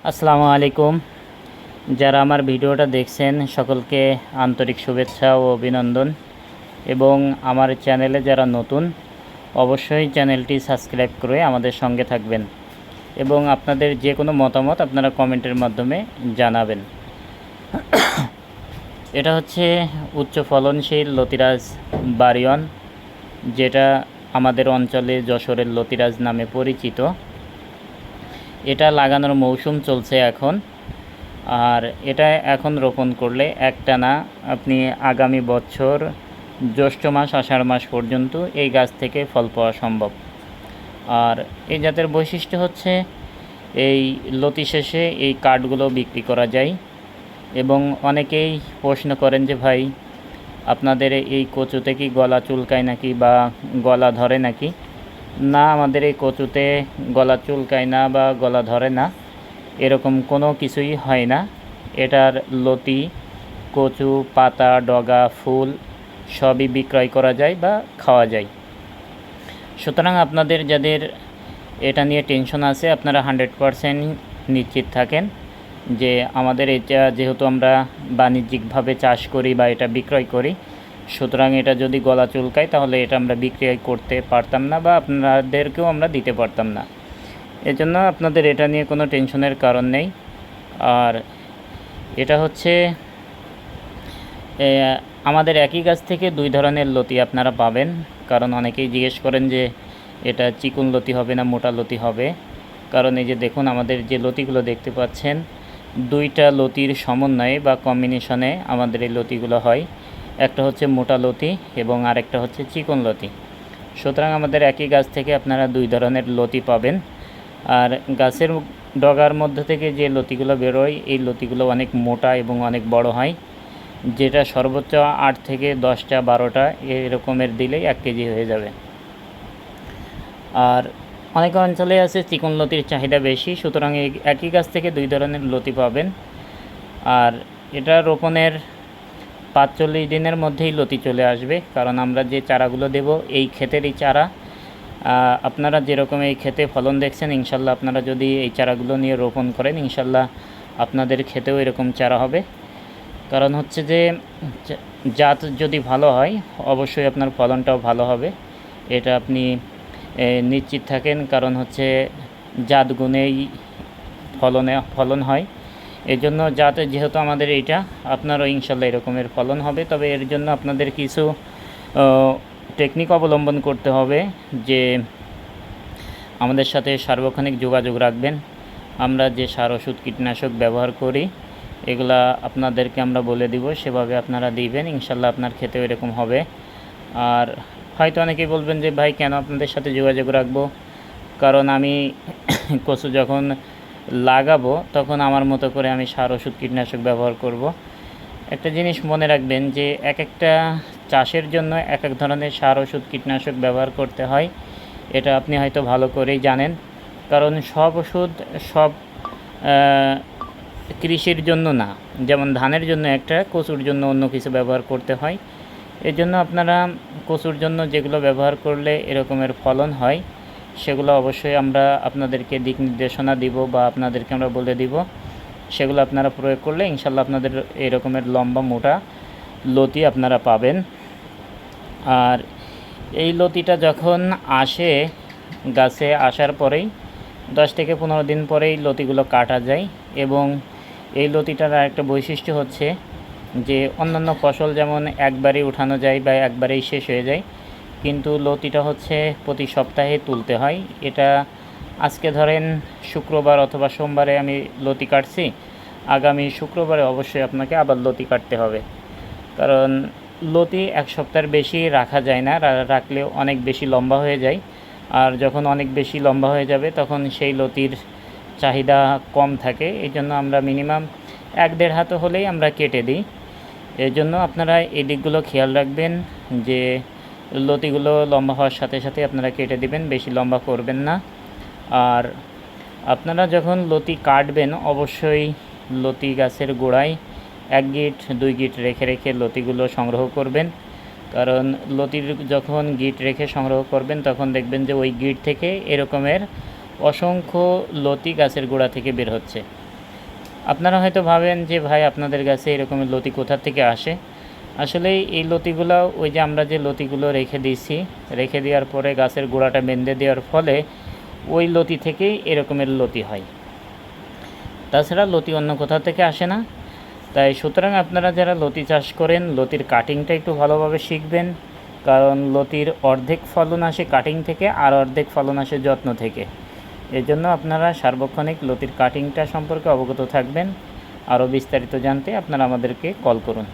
আসসালামু আলাইকুম। যারা আমার ভিডিওটা দেখছেন সকলকে আন্তরিক শুভেচ্ছা ও অভিনন্দন। এবং আমার চ্যানেলে যারা নতুন অবশ্যই চ্যানেলটি সাবস্ক্রাইব করে আমাদের সঙ্গে থাকবেন এবং আপনাদের যে কোনো মতামত আপনারা কমেন্টের মাধ্যমে জানাবেন। এটা হচ্ছে উচ্চ ফলনশীল লতিরাজ বারিয়ন, যেটা আমাদের অঞ্চলে যশোরের লতিরাজ নামে পরিচিত। এটা লাগানোর মৌসুম চলছে এখন, আর এটা এখন রোপণ করলে একটানা আপনি আগামী বছর জ্যৈষ্ঠ মাস আষাঢ় মাস পর্যন্ত এই গাছ থেকে ফল পাওয়া সম্ভব। আর এই জাতের বৈশিষ্ট্য হচ্ছে এই লতি শেষে এই কাঠগুলো বিক্রি করা যায়। এবং অনেকেই প্রশ্ন করেন যে ভাই, আপনাদের এই কচুতে কি গলা চুলকায় নাকি বা গলা ধরে নাকি? না, আমাদের এই কচুতে গলা চুলকায় না বা গলা ধরে না, এরকম কোনো কিছুই হয় না। এটার লতি, কচু, পাতা, ডগা, ফুল সবই বিক্রয় করা যায় বা খাওয়া যায়। সুতরাং আপনাদের যাদের এটা নিয়ে টেনশন আছে, আপনারা 100% নিশ্চিত থাকেন যে আমাদের এটা যেহেতু আমরা বাণিজ্যিকভাবে চাষ করি বা এটা বিক্রয় করি, সুতরাং এটা যদি গলা চুলকায় তাহলে এটা আমরা বিক্রয় করতে পারতাম না বা আপনাদেরকেও আমরা দিতে পারতাম না। এজন্য আপনাদের এটা নিয়ে কোনো টেনশনের কারণ নেই। আর এটা হচ্ছে আমাদের একই গাছ থেকে দুই ধরনের লতি আপনারা পাবেন। কারণ অনেকেই জিজ্ঞেস করেন যে এটা চিকন লতি হবে না মোটা লতি হবে। কারণ এই যে দেখুন, আমাদের যে লতিগুলো দেখতে পাচ্ছেন, দুইটা লতির সমন্বয়ে বা কম্বিনেশনে আমাদের এই লতিগুলো হয়। একটা হচ্ছে মোটা লতি এবং আরেকটা হচ্ছে চিকন লতি। সুতরাং আমাদের একই গাছ থেকে আপনারা দুই ধরনের লতি পাবেন। আর গাছের ডগার মধ্যে থেকে যে লতিগুলো বেরোয়, এই লতিগুলো অনেক মোটা এবং অনেক বড় হয়, যেটা সর্বোচ্চ 8 থেকে 10টা 12টা এরকমের দিলেই 1 কেজি হয়ে যাবে। আর অনেক অঞ্চলে আছে চিকন লতির চাহিদা বেশি, সুতরাং এই একই গাছ থেকে দুই ধরনের লতি পাবেন। আর এটা রোপণের 45 দিনের মধ্যেই লতি চলে আসবে, কারণ আমরা যে চারাগুলো দেব এই ক্ষেতেরই চারা। আপনারা যেরকম এই ক্ষেতে ফলন দেখছেন, ইনশাল্লাহ আপনারা যদি এই চারাগুলো নিয়ে রোপণ করেন, ইনশাল্লাহ আপনাদের ক্ষেতেও এরকম চারা হবে। কারণ হচ্ছে যে জাত যদি ভালো হয় অবশ্যই আপনার ফলনটাও ভালো হবে, এটা আপনি নিশ্চিত থাকেন। কারণ হচ্ছে জাত গুণেই ফলন হয়। এই জন্য জাত যেহেতু আমাদের এইটা, আপনারও ইনশাল্লাহ এরকমের ফলন হবে। তবে এর জন্য আপনাদের কিছু টেকনিক অবলম্বন করতে হবে, যে আমাদের সাথে সার্বক্ষণিক যোগাযোগ রাখবেন। আমরা যে সার ওষুধ কীটনাশক ব্যবহার করি এগুলা আপনাদেরকে আমরা বলে দিব, সেভাবে আপনারা দিবেন, ইনশাল্লাহ আপনার ক্ষেতেও এরকম হবে। আর হয়তো অনেকেই বলবেন যে ভাই কেন আপনাদের সাথে যোগাযোগ রাখবো? কারণ আমি কচু যখন লাগাবো তখন আমার মতো করে আমি সার ওষুধ কীটনাশক ব্যবহার করব। একটা জিনিস মনে রাখবেন যে এক একটা চাষের জন্য এক এক ধরনের সার ওষুধ কীটনাশক ব্যবহার করতে হয়, এটা আপনি হয়তো ভালো করেই জানেন। কারণ সব ওষুধ সব কৃষির জন্য না, যেমন ধানের জন্য একটা, কচুর জন্য অন্য কিছু ব্যবহার করতে হয়। এই জন্য আপনারা কচুর জন্য যেগুলো ব্যবহার করলে এরকমের ফলন হয় সেগুলো অবশ্যই আমরা আপনাদেরকে দিক নির্দেশনা দিব বা আপনাদেরকে আমরা বলে দিব, সেগুলো আপনারা প্রয়োগ করলে ইনশাল্লাহ আপনাদের এরকমের লম্বা মোটা লতি আপনারা পাবেন। আর এই লতিটা যখন আসে গাছে আসার পরেই 10 থেকে 15 দিন পরেই লতিগুলো কাটা যায়। এবং এই লতিটার আরেকটা বৈশিষ্ট্য হচ্ছে যে অন্যান্য ফসল যেমন একবারেই উঠানো যায় বা একবারেই শেষ হয়ে যায়, কিন্তু লতিটা হচ্ছে প্রতি সপ্তাহে তুলতে হয়। এটা আজকে ধরেন শুক্রবার অথবা সোমবারে আমি লতি কাটছি, আগামী শুক্রবারে অবশ্যই আপনাকে আবার লতি কাটতে হবে। কারণ লতি এক সপ্তাহের বেশি রাখা যায় না, রাখলে অনেক বেশি লম্বা হয়ে যায়। আর যখন অনেক বেশি লম্বা হয়ে যাবে তখন সেই লতির চাহিদা কম থাকে। এই জন্য আমরা মিনিমাম 1-1.5 হাত হলেই আমরা কেটে দিই। এর জন্য আপনারা এই দিকগুলো খেয়াল রাখবেন যে লতিগুলো লম্বা হওয়ার সাথে সাথে আপনারা কেটে দিবেন, বেশি লম্বা করবেন না। আর আপনারা যখন লতি কাটবেন অবশ্যই লতি গাছের গোড়ায় 1 গিট 2 গিট রেখে রেখে লতিগুলো সংগ্রহ করবেন। কারণ লতির যখন গিট রেখে সংগ্রহ করবেন তখন দেখবেন যে ওই গিট থেকে এরকমের অসংখ্য লতি গাছের গোড়া থেকে বের হচ্ছে। আপনারা হয়তো ভাবেন যে ভাই আপনাদের কাছে এরকমের লতি কোথা থেকে আসে। আসলে এই লতিগুলো ওই যে আমরা যে লতিগুলো রেখে দেওয়ার পরে গাছের গোড়াটা বেঁধে দেওয়ার ফলে ওই লতি থেকেই এরকমের লতি হয়। তাছাড়া লতি অন্য কোথাও থেকে আসে না। তাই সুতরাং আপনারা যারা লতি চাষ করেন লতির কাটিংটা একটু ভালোভাবে শিখবেন, কারণ লতির অর্ধেক ফলন আসে কাটিং থেকে আর অর্ধেক ফলন আসে যত্ন থেকে। এজন্য আপনারা সার্বক্ষণিক লতির কাটিংটা সম্পর্কে অবগত থাকবেন। আরও বিস্তারিত জানতে আপনারা আমাদেরকে কল করুন।